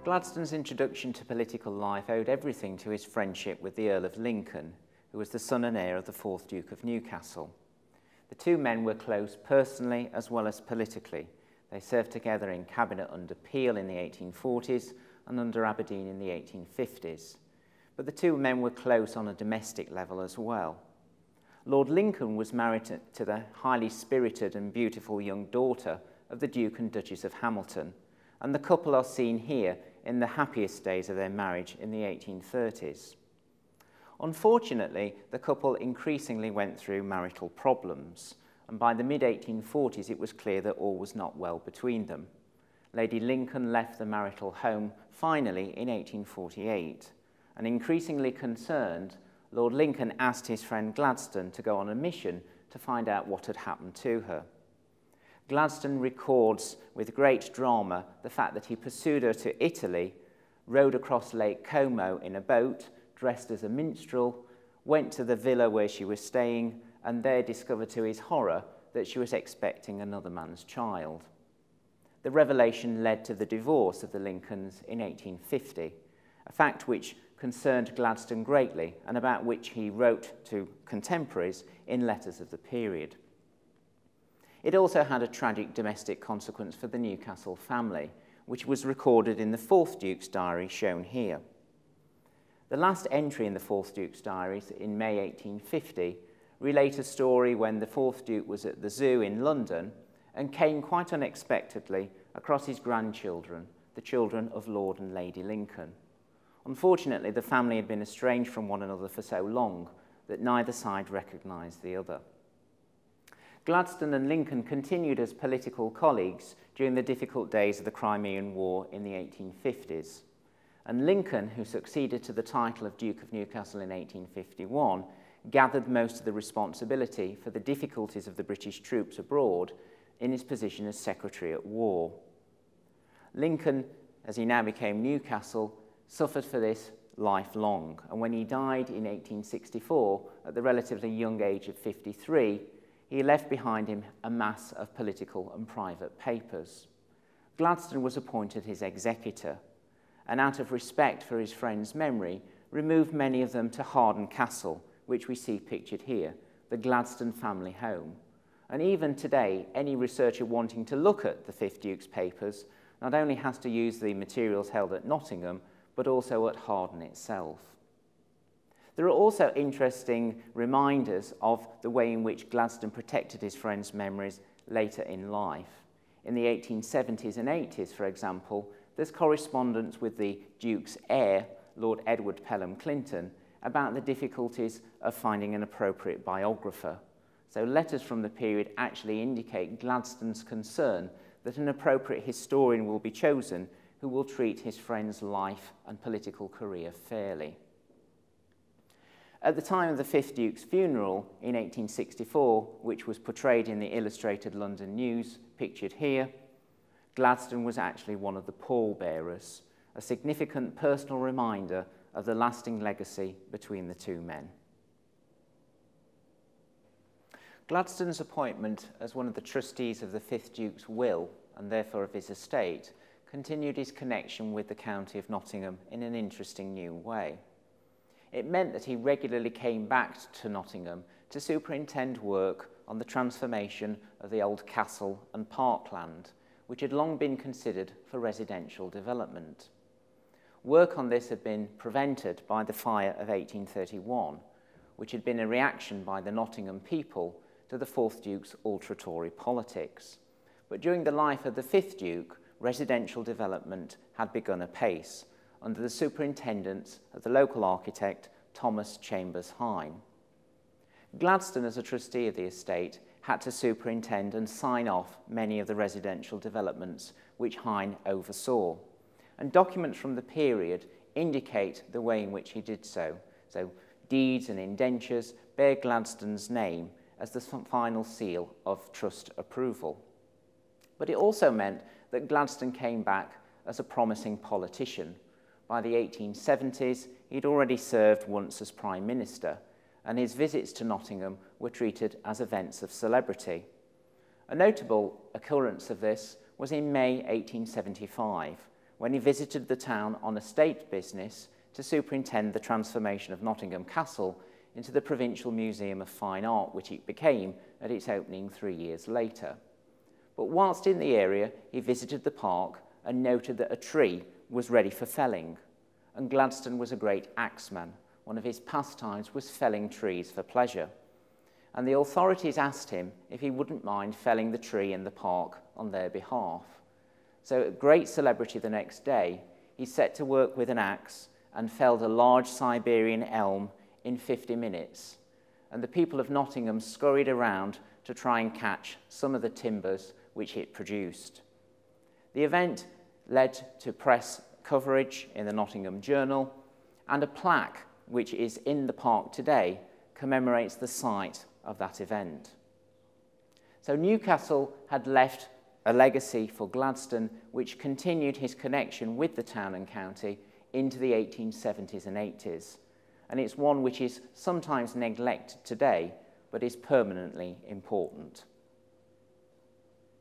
Gladstone's introduction to political life owed everything to his friendship with the Earl of Lincoln, who was the son and heir of the 4th Duke of Newcastle. The two men were close personally as well as politically. They served together in cabinet under Peel in the 1840s and under Aberdeen in the 1850s. But the two men were close on a domestic level as well. Lord Lincoln was married to the highly spirited and beautiful young daughter of the Duke and Duchess of Hamilton, and the couple are seen here in the happiest days of their marriage in the 1830s. Unfortunately, the couple increasingly went through marital problems, and by the mid-1840s it was clear that all was not well between them. Lady Lincoln left the marital home finally in 1848, and increasingly concerned, Lord Lincoln asked his friend Gladstone to go on a mission to find out what had happened to her. Gladstone records with great drama the fact that he pursued her to Italy, rowed across Lake Como in a boat, dressed as a minstrel, went to the villa where she was staying, and there discovered to his horror that she was expecting another man's child. The revelation led to the divorce of the Lincolns in 1850, a fact which concerned Gladstone greatly and about which he wrote to contemporaries in letters of the period. It also had a tragic domestic consequence for the Newcastle family, which was recorded in the 4th Duke's diary shown here. The last entry in the 4th Duke's diaries in May 1850 relate a story when the 4th Duke was at the zoo in London and came quite unexpectedly across his grandchildren, the children of Lord and Lady Lincoln. Unfortunately, the family had been estranged from one another for so long that neither side recognised the other. Gladstone and Lincoln continued as political colleagues during the difficult days of the Crimean War in the 1850s. And Lincoln, who succeeded to the title of Duke of Newcastle in 1851, gathered most of the responsibility for the difficulties of the British troops abroad in his position as Secretary at War. Lincoln, as he now became Newcastle, suffered for this lifelong, and when he died in 1864 at the relatively young age of 53, he left behind him a mass of political and private papers. Gladstone was appointed his executor, and out of respect for his friend's memory, removed many of them to Harden Castle, which we see pictured here, the Gladstone family home. And even today, any researcher wanting to look at the 5th Duke's papers not only has to use the materials held at Nottingham, but also at Harden itself. There are also interesting reminders of the way in which Gladstone protected his friend's memories later in life. In the 1870s and 80s, for example, there's correspondence with the Duke's heir, Lord Edward Pelham Clinton, about the difficulties of finding an appropriate biographer. So letters from the period actually indicate Gladstone's concern that an appropriate historian will be chosen who will treat his friend's life and political career fairly. At the time of the 5th Duke's funeral in 1864, which was portrayed in the Illustrated London News, pictured here, Gladstone was actually one of the pallbearers, a significant personal reminder of the lasting legacy between the two men. Gladstone's appointment as one of the trustees of the 5th Duke's will, and therefore of his estate, continued his connection with the county of Nottingham in an interesting new way. It meant that he regularly came back to Nottingham to superintend work on the transformation of the old castle and parkland, which had long been considered for residential development. Work on this had been prevented by the fire of 1831, which had been a reaction by the Nottingham people to the 4th Duke's ultra-Tory politics. But during the life of the 5th Duke, residential development had begun apace under the superintendence of the local architect Thomas Chambers Hine. Gladstone, as a trustee of the estate, had to superintend and sign off many of the residential developments which Hine oversaw. And documents from the period indicate the way in which he did so. So deeds and indentures bear Gladstone's name as the final seal of trust approval. But it also meant that Gladstone came back as a promising politician. By the 1870s, he'd already served once as Prime Minister, and his visits to Nottingham were treated as events of celebrity. A notable occurrence of this was in May 1875, when he visited the town on a state business to superintend the transformation of Nottingham Castle into the Provincial Museum of Fine Art, which it became at its opening 3 years later. But whilst in the area, he visited the park and noted that a tree was ready for felling. And Gladstone was a great axeman. One of his pastimes was felling trees for pleasure. And the authorities asked him if he wouldn't mind felling the tree in the park on their behalf. So, at great celebrity the next day, he set to work with an axe and felled a large Siberian elm in 50 minutes. And the people of Nottingham scurried around to try and catch some of the timbers which it produced. The event led to press coverage in the Nottingham Journal, and a plaque, which is in the park today, commemorates the site of that event. So Newcastle had left a legacy for Gladstone which continued his connection with the town and county into the 1870s and 80s, and it's one which is sometimes neglected today but is permanently important.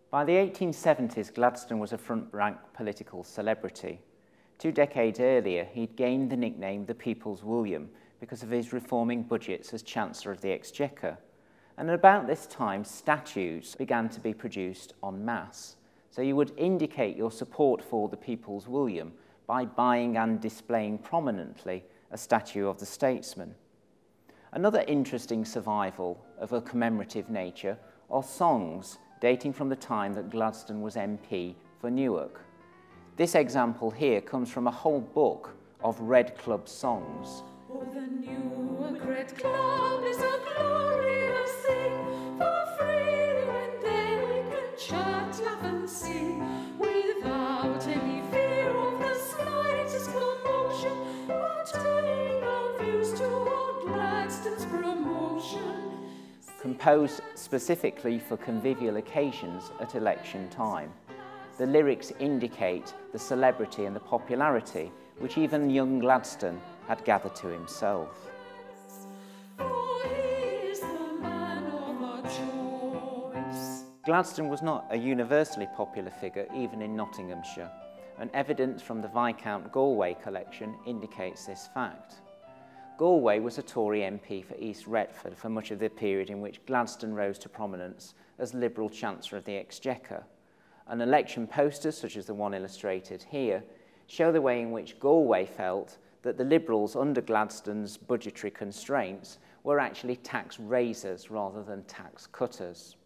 By the 1870s, Gladstone was a front-rank political celebrity. 2 decades earlier, he'd gained the nickname the People's William because of his reforming budgets as Chancellor of the Exchequer. And at about this time, statues began to be produced en masse. So you would indicate your support for the People's William by buying and displaying prominently a statue of the statesman. Another interesting survival of a commemorative nature are songs dating from the time that Gladstone was MP for Newark. This example here comes from a whole book of Red Club songs. Oh, the Newark Red Club is a glorious thing, for freedom and they can chat, laugh and sing, without any fear of the slightest commotion, or turning our views toward Gladstone's promotion. Composed specifically for convivial occasions at election time. The lyrics indicate the celebrity and the popularity which even young Gladstone had gathered to himself. Gladstone was not a universally popular figure even in Nottinghamshire, and evidence from the Viscount Galway collection indicates this fact. Galway was a Tory MP for East Retford for much of the period in which Gladstone rose to prominence as Liberal Chancellor of the Exchequer, and election posters, such as the one illustrated here, show the way in which Galway felt that the Liberals, under Gladstone's budgetary constraints, were actually tax raisers rather than tax cutters.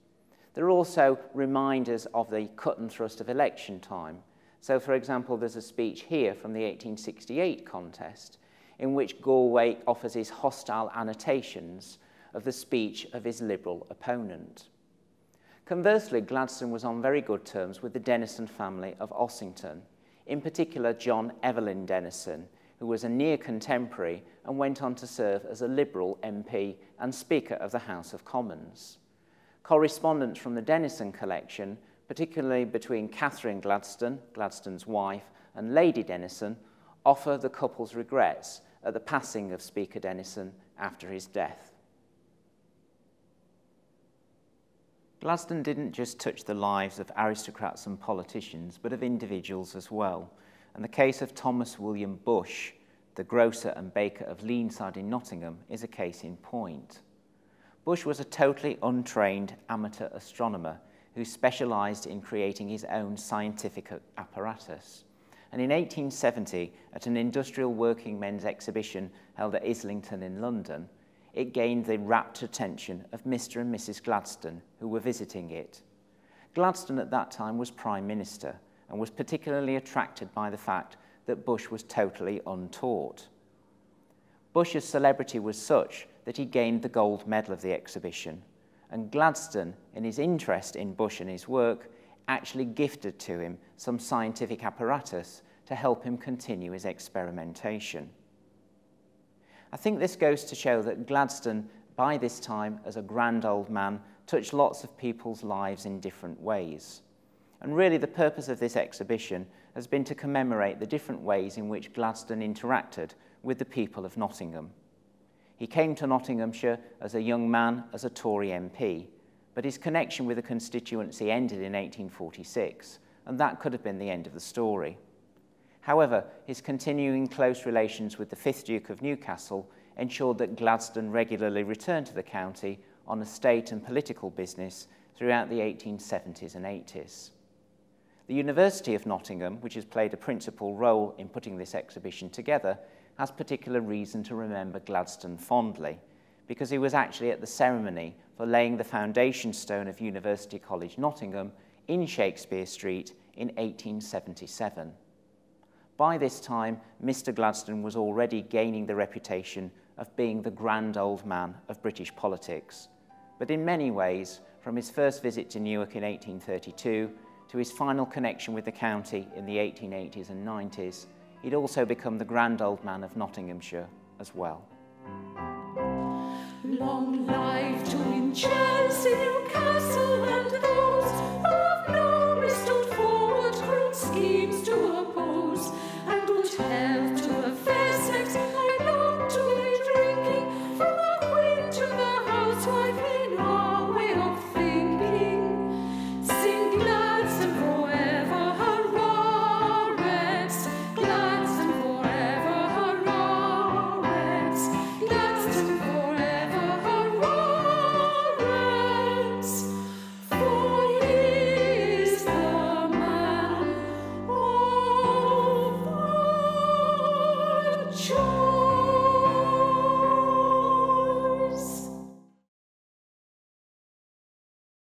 There are also reminders of the cut and thrust of election time. So, for example, there's a speech here from the 1868 contest in which Galway offers his hostile annotations of the speech of his Liberal opponent. Conversely, Gladstone was on very good terms with the Denison family of Ossington, in particular John Evelyn Denison, who was a near contemporary and went on to serve as a Liberal MP and Speaker of the House of Commons. Correspondence from the Denison collection, particularly between Catherine Gladstone, Gladstone's wife, and Lady Denison, offer the couple's regrets at the passing of Speaker Denison after his death. Gladstone didn't just touch the lives of aristocrats and politicians, but of individuals as well. And the case of Thomas William Bush, the grocer and baker of Leenside in Nottingham, is a case in point. Bush was a totally untrained amateur astronomer who specialised in creating his own scientific apparatus. And in 1870, at an industrial working men's exhibition held at Islington in London, it gained the rapt attention of Mr. and Mrs. Gladstone, who were visiting it. Gladstone at that time was Prime Minister and was particularly attracted by the fact that Bush was totally untaught. Bush's celebrity was such that he gained the gold medal of the exhibition, and Gladstone, in his interest in Bush and his work, actually gifted to him some scientific apparatus to help him continue his experimentation. I think this goes to show that Gladstone, by this time as a grand old man, touched lots of people's lives in different ways. And really the purpose of this exhibition has been to commemorate the different ways in which Gladstone interacted with the people of Nottingham. He came to Nottinghamshire as a young man, as a Tory MP, but his connection with the constituency ended in 1846, and that could have been the end of the story. However, his continuing close relations with the 5th Duke of Newcastle ensured that Gladstone regularly returned to the county on estate and political business throughout the 1870s and 80s. The University of Nottingham, which has played a principal role in putting this exhibition together, has particular reason to remember Gladstone fondly, because he was actually at the ceremony for laying the foundation stone of University College Nottingham in Shakespeare Street in 1877. By this time, Mr. Gladstone was already gaining the reputation of being the grand old man of British politics. But in many ways, from his first visit to Newark in 1832 to his final connection with the county in the 1880s and 90s, he'd also become the grand old man of Nottinghamshire as well. Long life to Chelsea, Newcastle and those